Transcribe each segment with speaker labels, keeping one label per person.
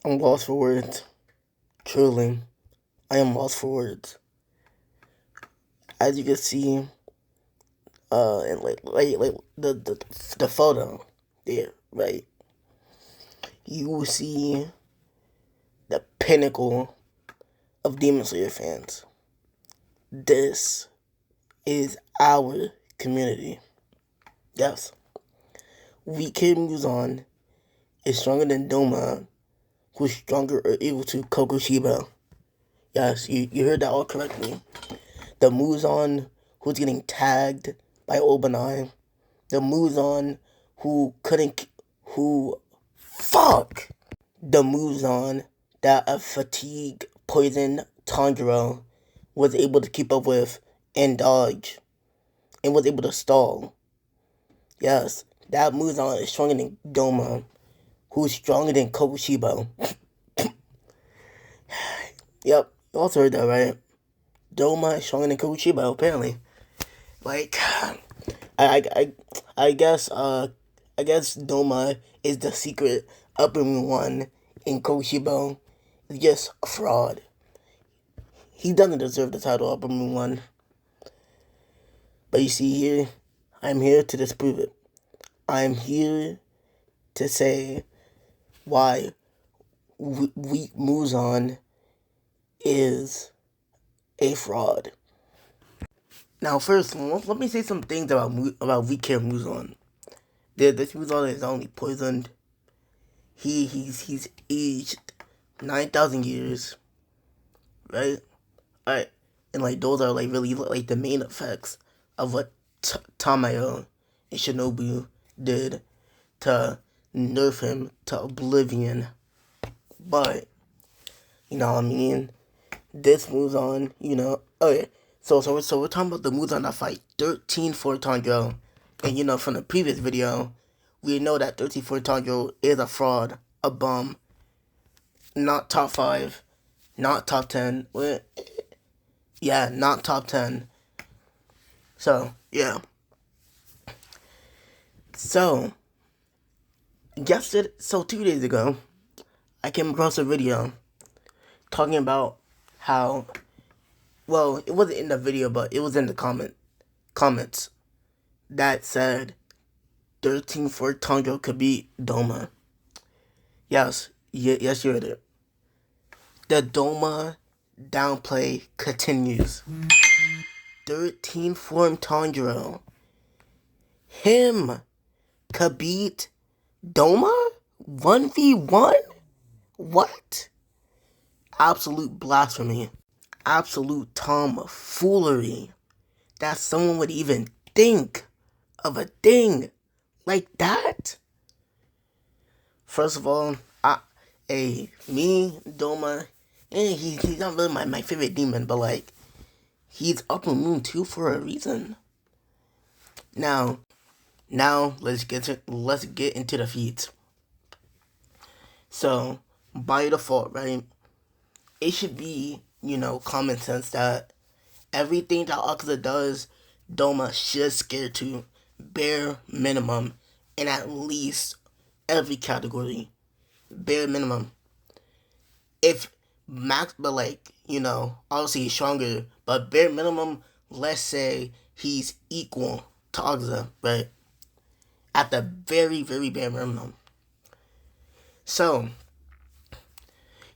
Speaker 1: I'm lost for words. Truly, I am lost for words. As you can see, and like the photo there, right? You will see the pinnacle of Demon Slayer fans. This is our community. Yes, we Kid Muzan is stronger than Douma, who's stronger or equal to Kokushiba. Yes, you heard that all correctly. The Muzan who's getting tagged by Obanai. The Muzan who couldn't, who, fuck! The Muzan that a fatigue poison Tanjiro was able to keep up with and dodge and was able to stall. Yes, that Muzan is stronger than Douma, who's stronger than Kokushibo. Yep, you also heard that, right? Douma is stronger than Kokushibo, apparently. Like, I, I, I guess, Douma is the secret upper moon one, and Kokushibo is just a fraud. He doesn't deserve the title upper moon one. But you see here, I'm here to disprove it. I'm here to say why weak Muzan is a fraud. Now, first, let me say some things about weak care Muzan. This Muzan is only poisoned. He's aged 9,000 years, right? Alright, and like those are like really like the main effects of what Tamayo and Shinobu did to nerf him to oblivion. But you know what I mean? This moves on, you know. Okay, so we're talking about the moves on that fight 13 for Tanjiro. And you know, from the previous video, we know that 13 for Tanjiro is a fraud, a bum, not top 5, not top 10. Yeah, not top 10. So, yeah. So, 2 days ago, I came across a video talking about how, well, it wasn't in the video, but it was in the comments that said 13 for Tanjiro could beat Douma. Yes, yes, you heard it. The Douma downplay continues. 13 form Tanjiro. Him could beat Douma? 1v1? What? Absolute blasphemy. Absolute tomfoolery. That someone would even think of a thing like that? First of all, Douma, he's not really my favorite demon, but like, he's upper moon too for a reason. Now let's get into the feats. So, by default, right, it should be, you know, common sense that everything that Akaza does, Douma should scare to bare minimum in at least every category. Bare minimum. If max, but like, you know, obviously he's stronger, but bare minimum, let's say he's equal to Akaza, right? At the very, very bare minimum. So,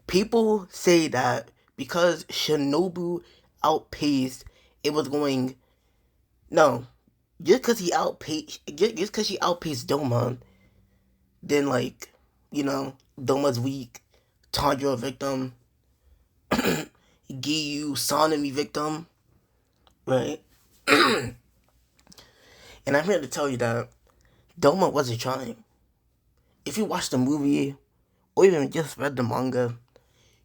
Speaker 1: people say that because Shinobu outpaced, it was going, no, just because she outpaced Douma, then like, you know, Douma's weak, Tanjiro victim, Giyu Sanemi victim, right? And I'm here to tell you that Douma wasn't trying. If you watch the movie, or even just read the manga,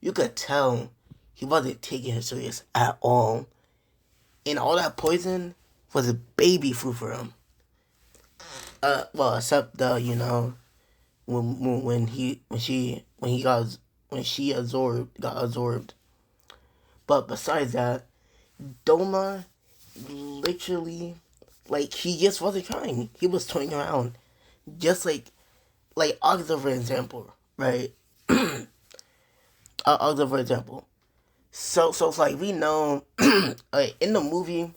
Speaker 1: you could tell he wasn't taking it serious at all. And all that poison was a baby food for him. Well, except the, you know, when she got absorbed. But besides that, Douma literally, like, he just wasn't trying. He was toying around. Just like Akaza, for example, right? I'll for example. So it's like we know, like in the movie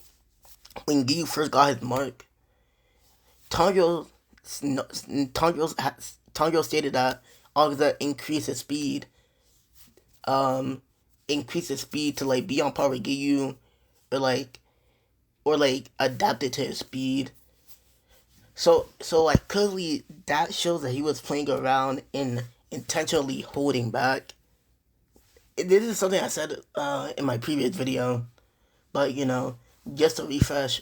Speaker 1: when Giyu first got his mark, Tanjiro, Tanjiro stated that Agza um, increase his speed to like be on par with Giyu, or like adapted to his speed. So like clearly that shows that he was playing around and intentionally holding back. This is something I said in my previous video, but just to refresh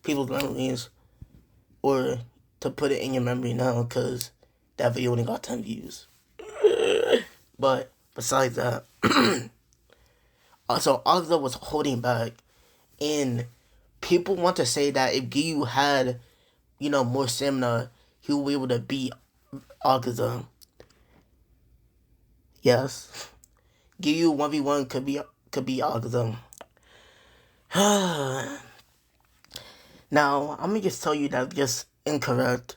Speaker 1: people's memories, or to put it in your memory now, because that video only got 10 views. But besides that, so Agza was holding back, and people want to say that if Giyu had, more stamina, he would be able to beat Agza. Yes, Giyu 1v1 could be Agza. Now, I'm gonna just tell you that's just incorrect,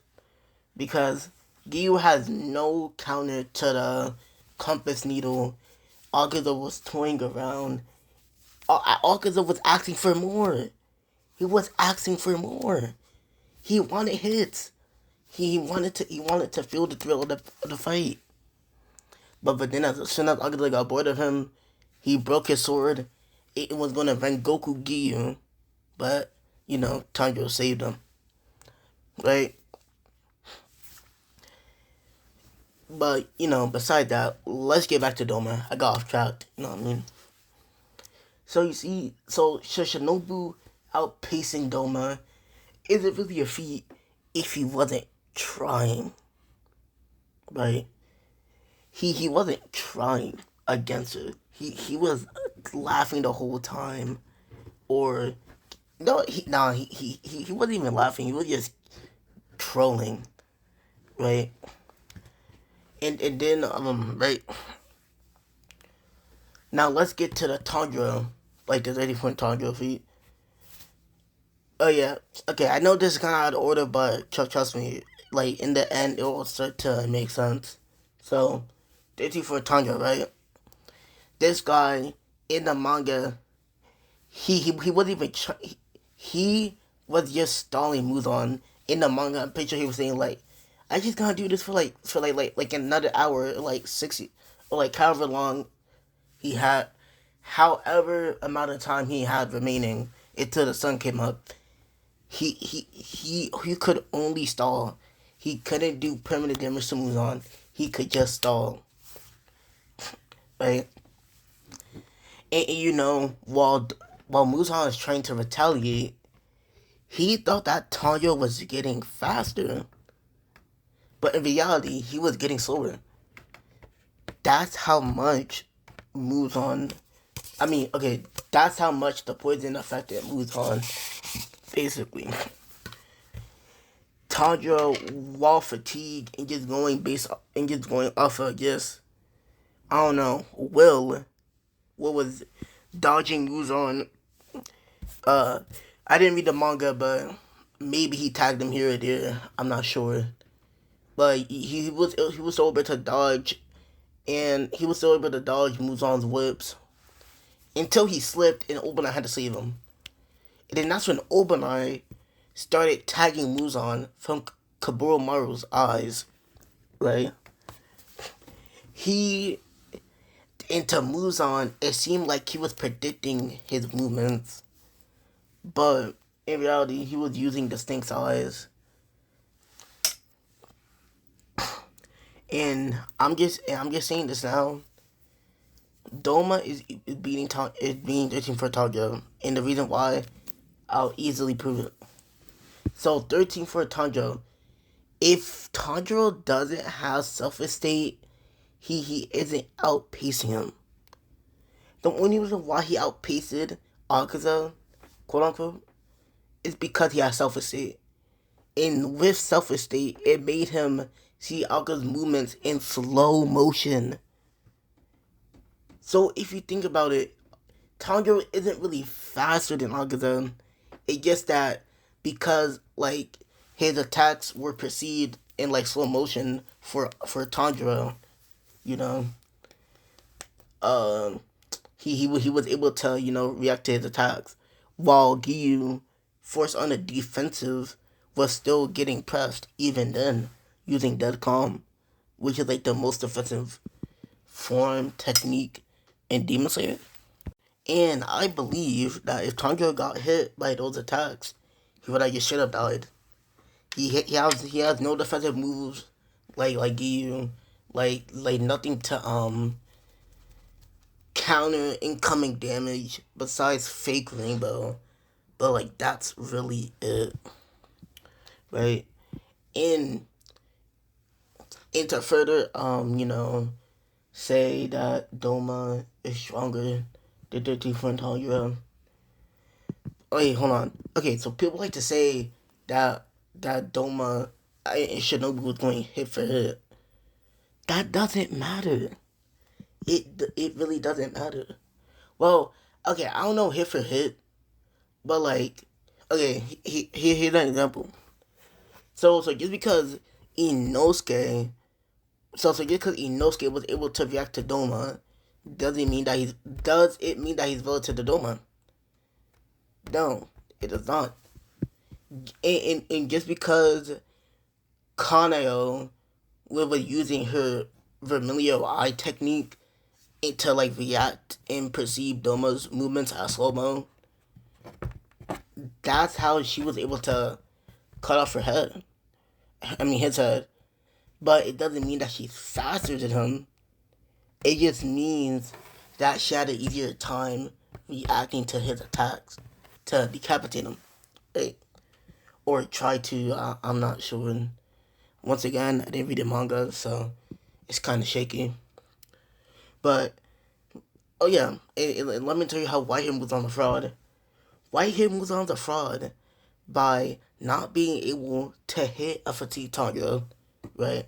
Speaker 1: because Giyu has no counter to the compass needle Agza was toying around. Agza was asking for more. He was asking for more. He wanted hits. He wanted to feel the thrill of the fight. But then as soon as Agza got bored of him, he broke his sword. It was gonna Rengoku Giyu, but Tanjiro saved him. Right? But beside that, let's get back to Douma. I got off track. You know what I mean? So you see, Shinobu outpacing Douma, is it really a feat if he wasn't trying? Right? He wasn't trying against her. He was laughing the whole time, or no, he wasn't even laughing. He was just trolling, right? And then right now let's get to the Tanjiro, like the 30-point Tanjiro feat. Oh yeah, okay. I know this is kind of out of order, but trust me, like in the end, it will start to make sense. So, 30 for Tanjiro, right? This guy in the manga, he wasn't even he was just stalling Muzan in the manga. I'm pretty sure he was saying like, I just gotta do this for like another hour, like 60, or like however long he had, however amount of time he had remaining until the sun came up. He could only stall. He couldn't do permanent damage to Muzan. He could just stall. Right? And while Muzan is trying to retaliate, he thought that Tanjiro was getting faster. But in reality, he was getting slower. That's how much Muzan... that's how much the poison affected Muzan, basically. Tanjiro, while fatigued and just going off of just, I don't know, what was dodging Muzan. I didn't read the manga, but maybe he tagged him here or there. I'm not sure. But he was able to dodge, and he was still able to dodge Muzan's whips until he slipped and Obanai had to save him. And then that's when Obanai started tagging Muzan from Kaburo eyes. Right? Into Muzan, it seemed like he was predicting his movements. But in reality, he was using distinct eyes. And I'm just saying this now. Douma is being 13 for Tanjiro, and the reason why, I'll easily prove it. So 13 for Tanjiro. If Tanjiro doesn't have self-esteem, he isn't outpacing him. The only reason why he outpaced Akaza, quote unquote, is because he has self-esteem. And with self-esteem, it made him see Akaza's movements in slow motion. So if you think about it, Tanjiro isn't really faster than Akaza. It's just that because like his attacks were perceived in like slow motion for Tanjiro, um he was able to react to his attacks, while Giyu, forced on the defensive, was still getting pressed even then using dead calm, which is like the most defensive form technique in Demon Slayer. And I believe that if Tanjiro got hit by those attacks, he would have just should have died. He has no defensive moves like Giyu, like nothing to counter incoming damage besides fake rainbow. But like that's really it, right? And to further say that Doma is stronger than 13 Front Tanjiro. Wait, hold on. Okay, so people like to say that Doma and Shinobu was going hit for hit. That doesn't matter. It really doesn't matter. Well, okay, I don't know hit for hit, but like, okay, here's an example. So just because Inosuke, just because Inosuke was able to react to Doma, does it mean that he's relative to Doma? No, it does not. And just because Kaneo was using her Vermilio eye technique to like react and perceive Doma's movements as slow mo, that's how she was able to cut off her head. I mean his head. But it doesn't mean that she's faster than him. It just means that she had an easier time reacting to his attacks to decapitate him. Right? Or try to, I'm not sure. Once again, I didn't read the manga, so it's kind of shaky. But, oh yeah, let me tell you how Whitehair moves on the fraud. Whitehair moves on the fraud by not being able to hit a fatigue target, right?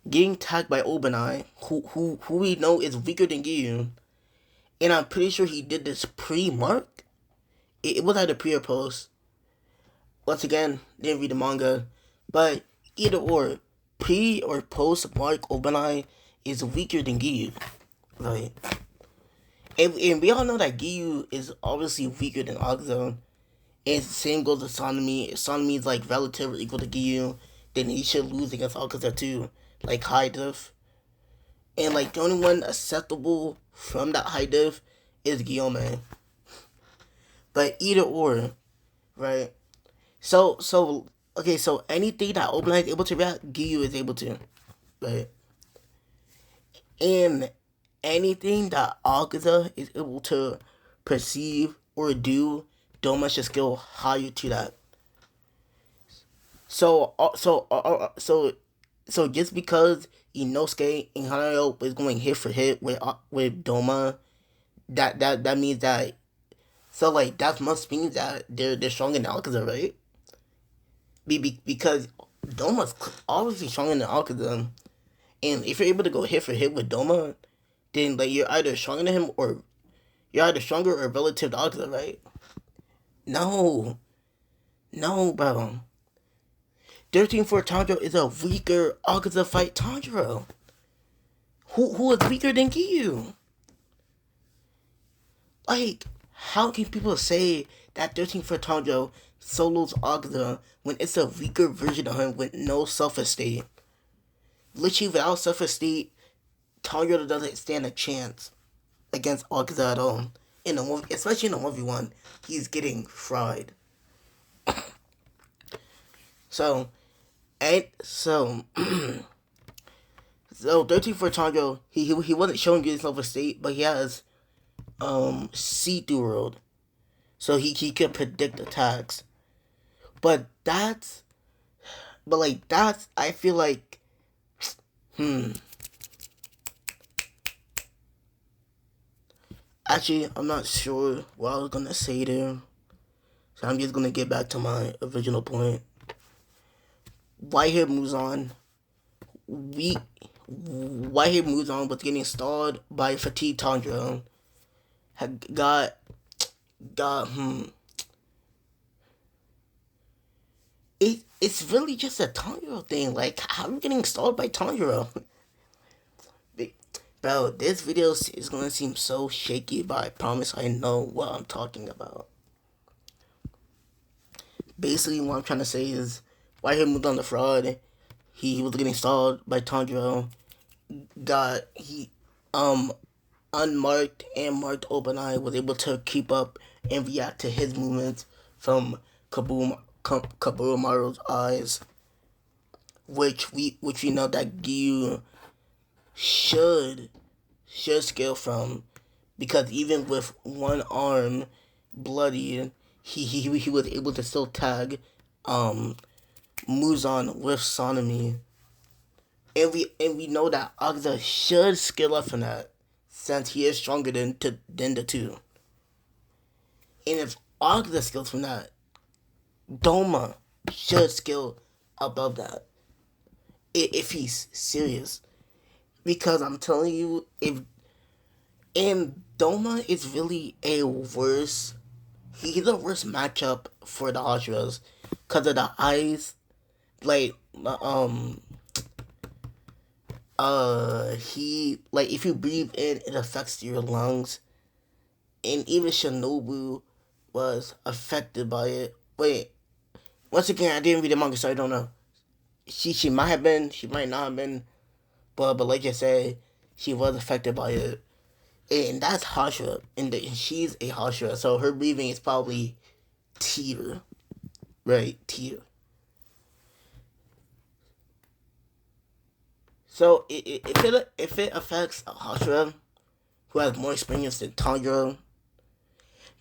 Speaker 1: Getting tagged by Obanai, who we know is weaker than Giyu, and I'm pretty sure he did this pre-mark. It was either pre or post. Once again, didn't read the manga, but either or, pre or post mark Obanai is weaker than Giyu, right? And we all know that Giyu is obviously weaker than Agzo. And same goes with Sanemi. If Sanemi is like relatively equal to Giyu, then he should lose against Alcazar too. Like high diff. And like the only one acceptable from that high diff is Guillaume. But either or, right? So okay, so anything that Obanai is able to react, Giyu is able to. Right? And anything that Alcazar is able to perceive or do, Doma should skill higher to that. So just because Inosuke and Hanayō is going hit for hit with Doma, that means that, so like that must mean that they're stronger than Alcazar, right? Because Doma's obviously stronger than Alcazar, and if you're able to go hit for hit with Doma, then like you're either stronger than him or you're either stronger or relative to Alcazar, right? No, bro. 13 for Tanjiro is a weaker Alcazar fight Tanjiro. Who is weaker than Giyu? Like, how can people say that 13 for Tanjiro solos Alcazar when it's a weaker version of him with no self-esteem? Literally, without self-esteem, Tanjiro doesn't stand a chance against Alcazar at all. Especially in the 1v1, he's getting fried. So 13 for Tanjiro, he wasn't showing good self-esteem, but he has see-through world, so he could predict attacks. But that's I feel like Actually, I'm not sure what I was gonna say there, so I'm just gonna get back to my original point. Whitehair moves on. Whitehair moves on, but getting stalled by Fatigue Tanjiro. Had got It's really just a Tanjiro thing. Like, how are you getting stalled by Tanjiro? Bro, this video is gonna seem so shaky, but I promise I know what I'm talking about. Basically, what I'm trying to say is, why he moved on the fraud, he was getting stalled by tanjiro, he um unmarked and marked open eye was able to keep up and react to his movements from Kabumaru's eyes, which we know that Gyu should scale from, because even with one arm bloodied, he was able to still tag Muzan with Sonomi. And we know that Agza should scale up from that, since he is stronger than the two. And if Agza scales from that, Douma should scale above that. If he's serious. Because I'm telling you, and Douma is really a worse, he's a worse matchup for the Hashiras. Because of the eyes, like, if you breathe in, it affects your lungs. And even Shinobu was affected by it. Wait, once again, I didn't read the manga, so I don't know. She might have been, she might not have been, but like I said, she was affected by it. And that's Hashira, and she's a Hashira, so her breathing is probably tier, right? Tier. So if it affects Hashira, who has more experience than Tanjiro,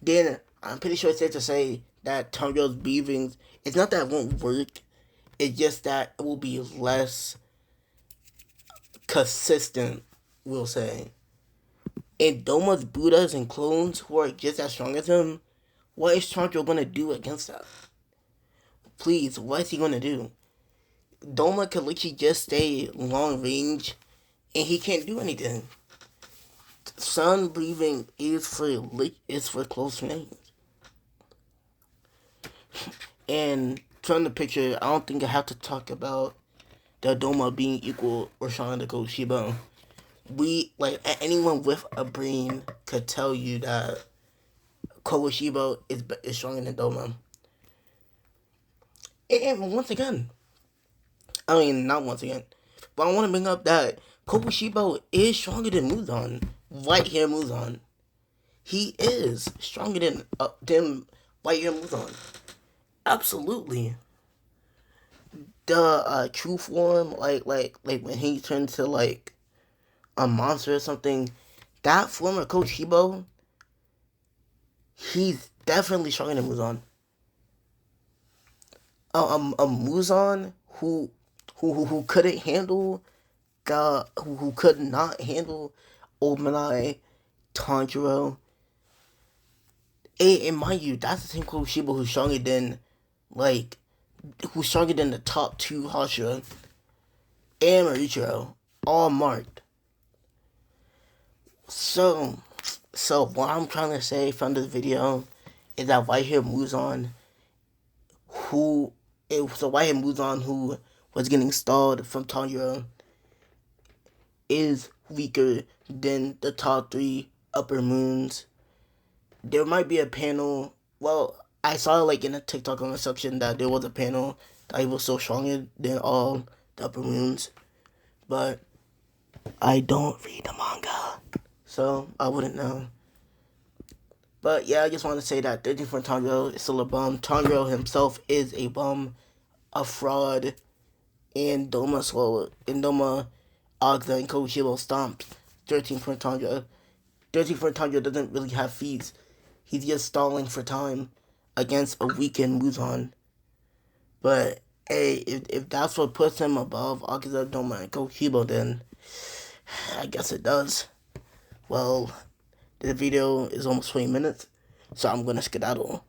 Speaker 1: then I'm pretty sure it's safe to say that Tanjiro's breathing, it's not that it won't work, it's just that it will be less consistent, we'll say. And Doma's Buddhas and clones who are just as strong as him, what is Tanjiro gonna do against that? Please, what is he gonna do? Doma could literally just stay long range, and he can't do anything. Sun breathing is for close range. And from the picture, I don't think I have to talk about the Doma being equal or stronger than Koshiba. Anyone with a brain could tell you that Koshiba is stronger than Doma. And once again, I mean, not once again, but I want to bring up that Kokushibo is stronger than Muzan. White hair Muzan. He is stronger than white hair Muzan. Absolutely. The true form, like when he turns to like a monster or something, that form of Kokushibo, he's definitely stronger than Muzan. A Muzan who couldn't handle who could not handle Omanai, Tanjiro. And mind you, that's the same Kuroshiba who's stronger than the top two Hashira and Marichiro, all marked. So what I'm trying to say from this video is that White Hair Muzan, who was getting stalled from Tanjiro, is weaker than the top three upper moons. There might be a panel. Well, I saw like in a TikTok comment section that there was a panel that he was so stronger than all the upper moons, but I don't read the manga, so I wouldn't know. But yeah, I just want to say that 13 for Tanjiro is still a bum. Tanjiro himself is a bum, a fraud, and Doma Agza and Koshiro stomps 13 for Tanjiro. 13 for Tanjiro doesn't really have feats. He's just stalling for time against a weakened Muzan. But hey, if that's what puts him above Agza, Doma, and Koshiro, then I guess it does. Well, the video is almost 20 minutes, so I'm gonna skedaddle.